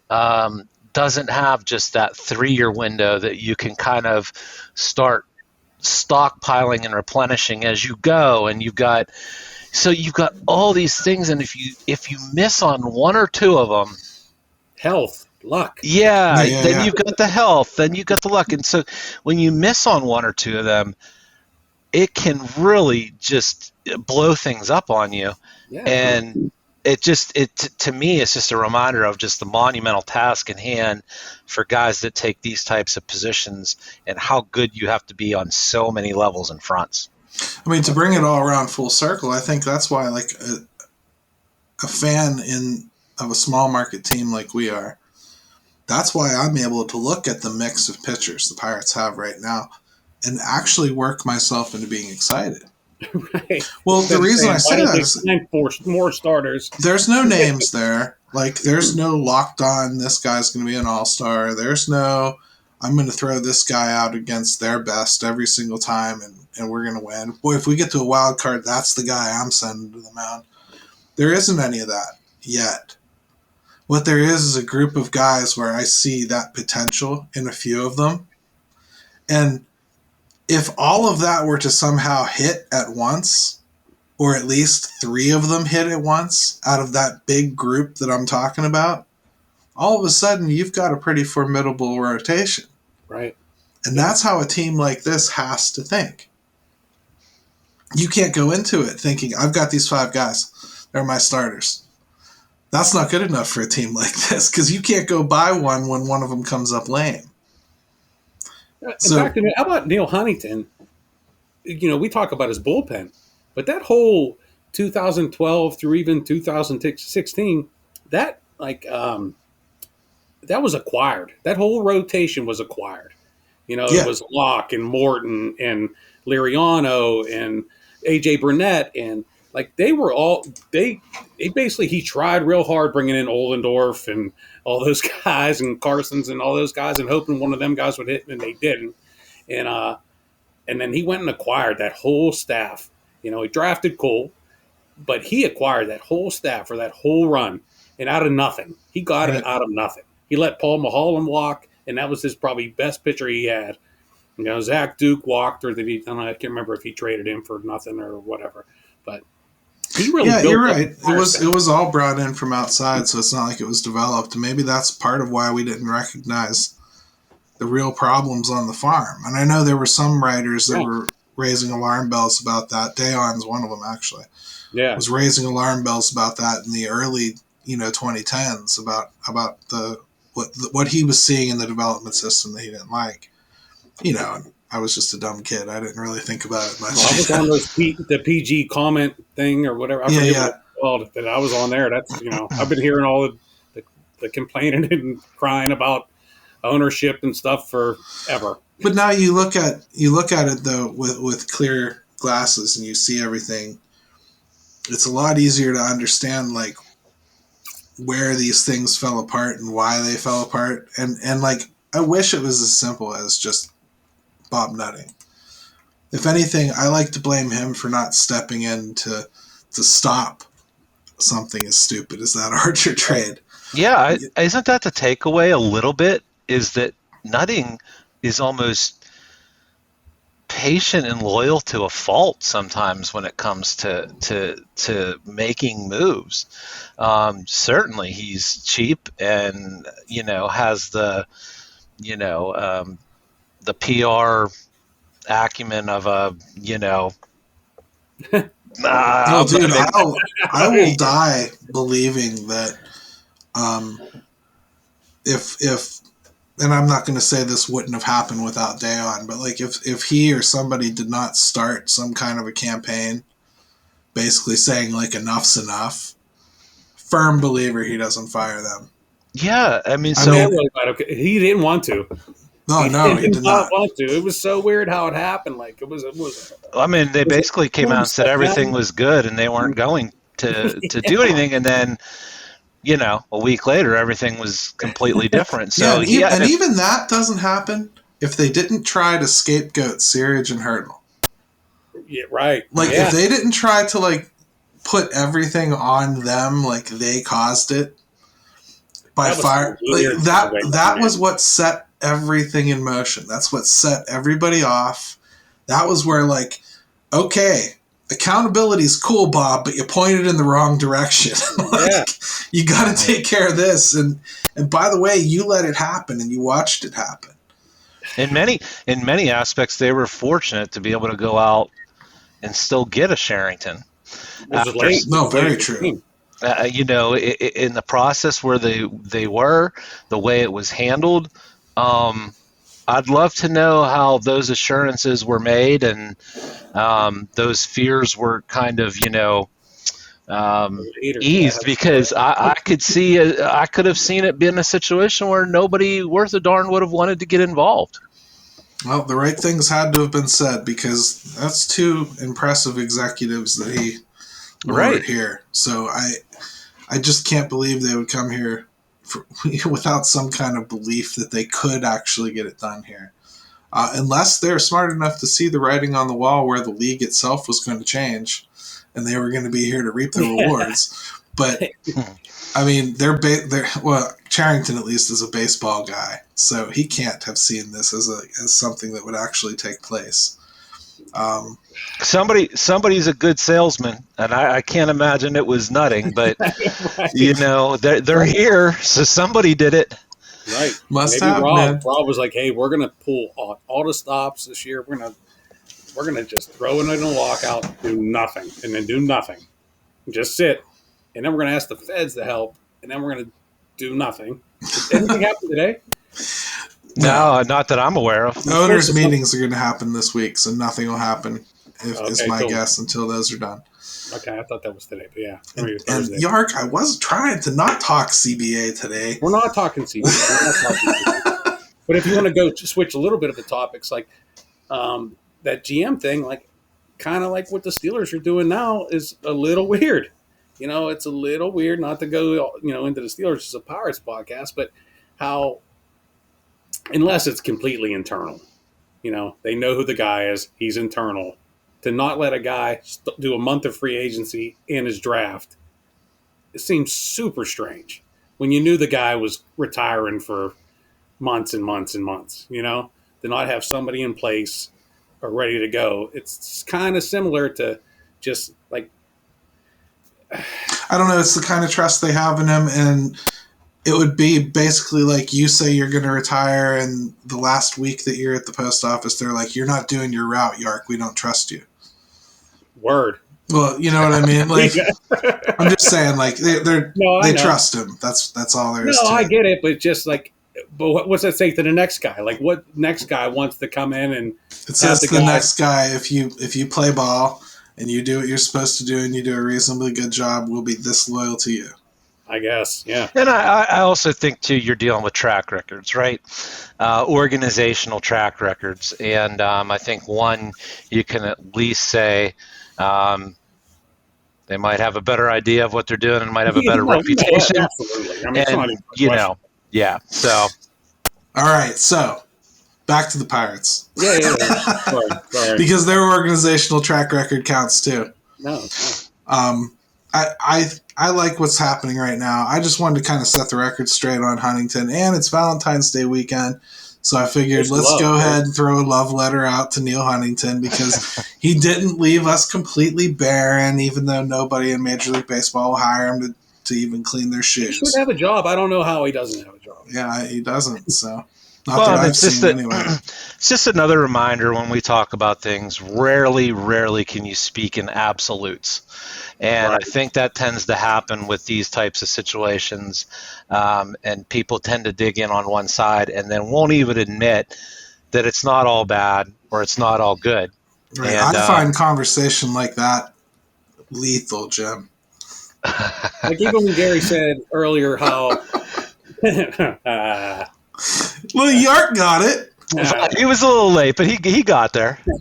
doesn't have just that 3-year window that you can kind of start stockpiling and replenishing as you go, and you've got all these things, and if you miss on one or two of them, health, luck, then you've got the health, then you've got the luck, and so when you miss on one or two of them, it can really just blow things up on you. And to me, it's just a reminder of just the monumental task in hand for guys that take these types of positions and how good you have to be on so many levels and fronts. I mean, to bring it all around full circle, I think that's why, a fan of a small market team like we are, that's why I'm able to look at the mix of pitchers the Pirates have right now and actually work myself into being excited. Right. Well, the reason I say that is for more starters. There's no names there. There's no locked on, this guy's going to be an all-star. There's no, I'm going to throw this guy out against their best every single time and we're going to win. Boy, if we get to a wild card, that's the guy I'm sending to the mound. There isn't any of that yet. What there is a group of guys where I see that potential in a few of them. And if all of that were to somehow hit at once, or at least 3 of them hit at once out of that big group that I'm talking about, all of a sudden you've got a pretty formidable rotation. Right. And that's how a team like this has to think. You can't go into it thinking, I've got these 5 guys. are my starters. That's not good enough for a team like this because you can't go buy one when one of them comes up lame. In fact, how about Neil Huntington? We talk about his bullpen, but that whole 2012 through even 2016, that was acquired. That whole rotation was acquired. It was Locke and Morton and Liriano and AJ Burnett, and they were all they basically, he tried real hard bringing in Ollendorf and all those guys and Carsons and all those guys and hoping one of them guys would hit, and they didn't. And then he went and acquired that whole staff. He drafted Cole, but he acquired that whole staff for that whole run, and out of nothing, he got it out of nothing. He let Paul Mulholland walk, and that was his probably best pitcher he had. Zach Duke walked, or I can't remember if he traded him for nothing or whatever. But he really built you're right. It was all brought in from outside, so it's not like it was developed. And maybe that's part of why we didn't recognize the real problems on the farm. And I know there were some writers that were raising alarm bells about that. Dejan's one of them, actually. Yeah, was raising alarm bells about that in the early 2010s about what he was seeing in the development system that he didn't like. I was just a dumb kid. I didn't really think about it much. Well, I was on the PG comment thing or whatever. I forget what it's called, that I was on there. That's I've been hearing all the complaining and crying about ownership and stuff forever. But now you look at it though with clear glasses and you see everything. It's a lot easier to understand where these things fell apart and why they fell apart. And I wish it was as simple as just Bob Nutting. If anything, I like to blame him for not stepping in to stop something as stupid as that Archer trade. Yeah, isn't that the takeaway a little bit? Is that Nutting is almost patient and loyal to a fault sometimes when it comes to making moves. Certainly, he's cheap and has the the PR acumen of a I will die believing that if and I'm not going to say this wouldn't have happened without Dejan, but if he or somebody did not start some kind of a campaign basically saying enough's enough, firm believer he doesn't fire them. Yeah, he didn't want to. No, he did not want to. It was so weird how it happened. It was. They basically came out and said everything was good, and they weren't going to do anything, and then a week later everything was completely different. So even that doesn't happen if they didn't try to scapegoat Searage and Hurdle. Yeah, right. If they didn't try to put everything on them, they caused it by fire. That was what set everything in motion. That's what set everybody off. That was where okay, accountability is cool, Bob, but you pointed in the wrong direction. You got to take care of this. And by the way, you let it happen and you watched it happen. In many aspects, they were fortunate to be able to go out and still get a Cherington. Very true. In the process where they were, the way it was handled, I'd love to know how those assurances were made and those fears were kind of, eased, because I could have seen it being a situation where nobody worth a darn would have wanted to get involved. Well, the right things had to have been said, because that's two impressive executives that he lured here. So I just can't believe they would come here without some kind of belief that they could actually get it done here. Unless they're smart enough to see the writing on the wall where the league itself was going to change and they were going to be here to reap the rewards. But, Cherington at least is a baseball guy, so he can't have seen this as something that would actually take place. Somebody's a good salesman, and I can't imagine it was Nutting, but they're here, so somebody did it. Right. Must have, man. Rob was like, "Hey, we're gonna pull all the stops this year. We're gonna just throw it in a walkout, do nothing, and then do nothing. Just sit and then we're going to ask the feds to help, and then we're going to do nothing. Did anything happen today? No, not that I'm aware of. Owners' meetings are going to happen this week, so nothing will happen, is my guess, until those are done. Okay, I thought that was today, but yeah. And Yark, I was trying to not talk CBA today. We're not talking CBA. But if you want to go to switch a little bit of the topics, like that GM thing, like kind of like what the Steelers are doing now is a little weird. You know, it's a little weird, not to go, into the Steelers as a Pirates podcast, but how, unless it's completely internal, they know who the guy is, he's internal. To not let a guy do a month of free agency in his draft, it seems super strange when you knew the guy was retiring for months and months and months, to not have somebody in place or ready to go. It's kind of similar to just like, I don't know. It's the kind of trust they have in him, and it would be basically like you say you're going to retire, and the last week that you're at the post office, they're like, "You're not doing your route, Yark. We don't trust you." Word. Well, you know what I mean. Like, I'm just saying, like they trust him. That's all there is. No, to I it. get it, but just like, but what's that say to the next guy? Like, what next guy wants to come in and it says to the next guy, if you play ball and you do what you're supposed to do and you do a reasonably good job, we'll be this loyal to you. I guess, yeah. And I also think, too, you're dealing with track records, right? Organizational track records. And I think, one, you can at least say they might have a better idea of what they're doing and might have a better reputation. Absolutely. I mean, and, yeah. So. All right, so back to the Pirates. Yeah. Sorry. Because their organizational track record counts, too. No. I like what's happening right now. I just wanted to kind of set the record straight on Huntington, and it's Valentine's Day weekend, so I figured let's go ahead and throw a love letter out to Neil Huntington because he didn't leave us completely barren, even though nobody in Major League Baseball will hire him to even clean their shoes. He should have a job. I don't know how he doesn't have a job. Yeah, he doesn't, so... Not that I've seen anyway. It's just another reminder when we talk about things, rarely can you speak in absolutes. And right. I think that tends to happen with these types of situations. And people tend to dig in on one side and then won't even admit that it's not all bad or it's not all good. Right. And, I find conversation like that lethal, Jim. Like even when Gary said earlier how... Well, Yark got it. He was a little late, but he got there. We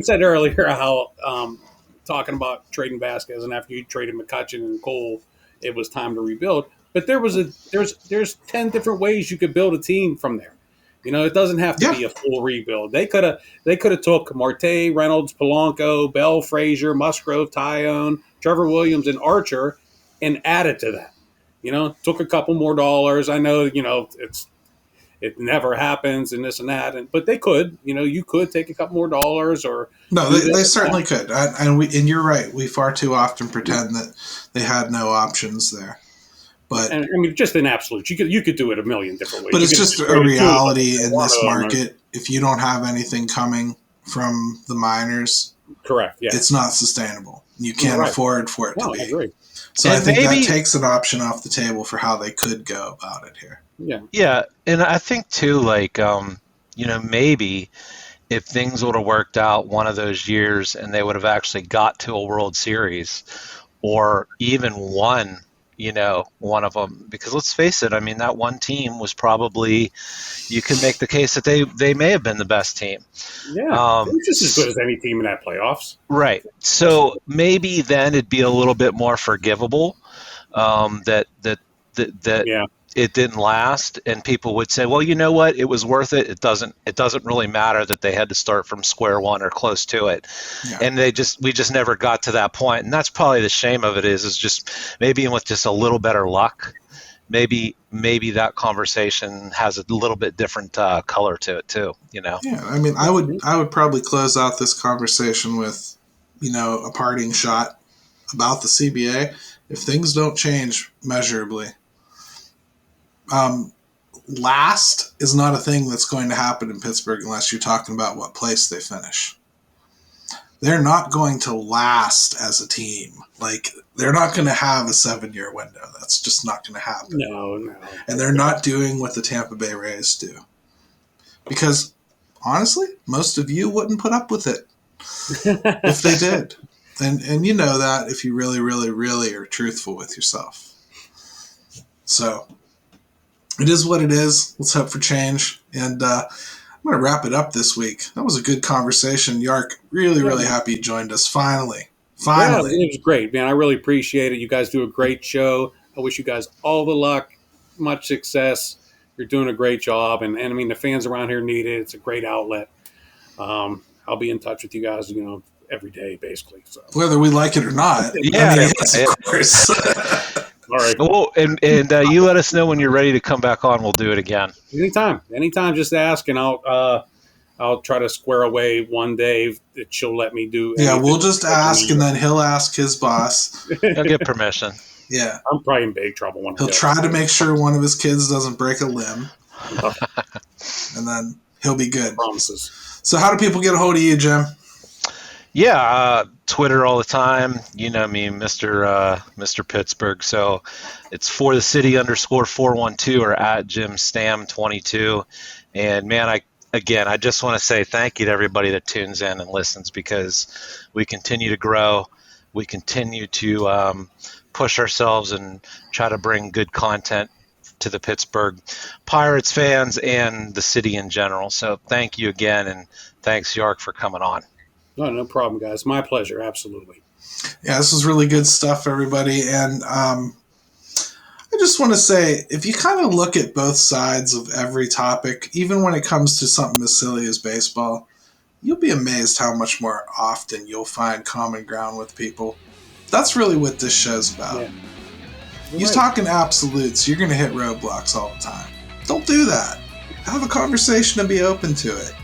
said earlier how talking about trading Vasquez, and after you traded McCutchen and Cole, it was time to rebuild. But there's 10 different ways you could build a team from there. It doesn't have to be a full rebuild. They could have took Marte, Reynolds, Polanco, Bell, Frazier, Musgrove, Tyone, Trevor Williams, and Archer, and added to that. Took a couple more dollars. I know, it never happens and this and that, but they could. You could take a couple more dollars or no, they certainly could. And you're right. We far too often pretend that they had no options there. But I mean, just in absolute, you could do it a million different ways. But it's just a reality in this market. If you don't have anything coming from the minors, correct? Yeah, it's not sustainable. You can't afford for it to be. I agree. So I think that takes an option off the table for how they could go about it here. Yeah, and I think too, like maybe if things would have worked out one of those years and they would have actually got to a World Series or even won, one of them. Because let's face it, I mean, that one team was probably, you can make the case that they may have been the best team. Yeah, they're just as good as any team in that playoffs. Right. So maybe then it'd be a little bit more forgivable that it didn't last, and people would say, well, you know what, it was worth it. It doesn't really matter that they had to start from square one or close to it. Yeah. And we just never got to that point. And that's probably the shame of it is just maybe with just a little better luck, maybe that conversation has a little bit different color to it too, Yeah, I mean, I would probably close out this conversation with, a parting shot about the CBA. If things don't change measurably, last is not a thing that's going to happen in Pittsburgh unless you're talking about what place they finish. they're not going to last as a team. Like, they're not going to have a 7-year window. That's just not going to happen. No. And they're not doing what the Tampa Bay Rays do. Because, honestly, most of you wouldn't put up with it if they did. And you know that if you really, really, really are truthful with yourself. So, it is what it is. Let's hope for change. And I'm going to wrap it up this week. That was a good conversation. Yark, really, really happy you joined us. Finally. Yeah, it was great, man. I really appreciate it. You guys do a great show. I wish you guys all the luck, much success. You're doing a great job. And I mean, the fans around here need it. It's a great outlet. I'll be in touch with you guys, every day, basically. So whether we like it or not. Yeah, I mean, yes, of course. All right. Well, and you let us know when you're ready to come back on. We'll do it again. Anytime. Just ask, and I'll try to square away one day that she'll let me do. Yeah, we'll just ask, and then he'll ask his boss. He'll get permission. Yeah, I'm probably in big trouble one day. He'll try to make sure one of his kids doesn't break a limb, and then he'll be good. Promises. So, how do people get a hold of you, Jim? Yeah, Twitter all the time. You know me, Mr. Pittsburgh. So it's for the city _412 or at Jim Stamm 22. And man, I just want to say thank you to everybody that tunes in and listens, because we continue to grow. We continue to push ourselves and try to bring good content to the Pittsburgh Pirates fans and the city in general. So thank you again, and thanks, Yark, for coming on. No problem, guys. My pleasure. Absolutely. Yeah, this was really good stuff, everybody. And I just want to say, if you kind of look at both sides of every topic, even when it comes to something as silly as baseball, you'll be amazed how much more often you'll find common ground with people. That's really what this show's about. Yeah. You're talking absolutes, you're going to hit roadblocks all the time. Don't do that. Have a conversation and be open to it.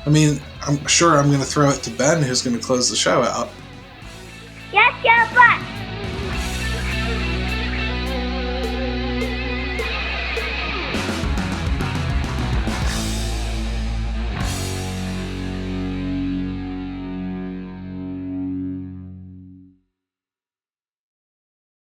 I mean, I'm sure I'm going to throw it to Ben, who's going to close the show out. Yes, your butt.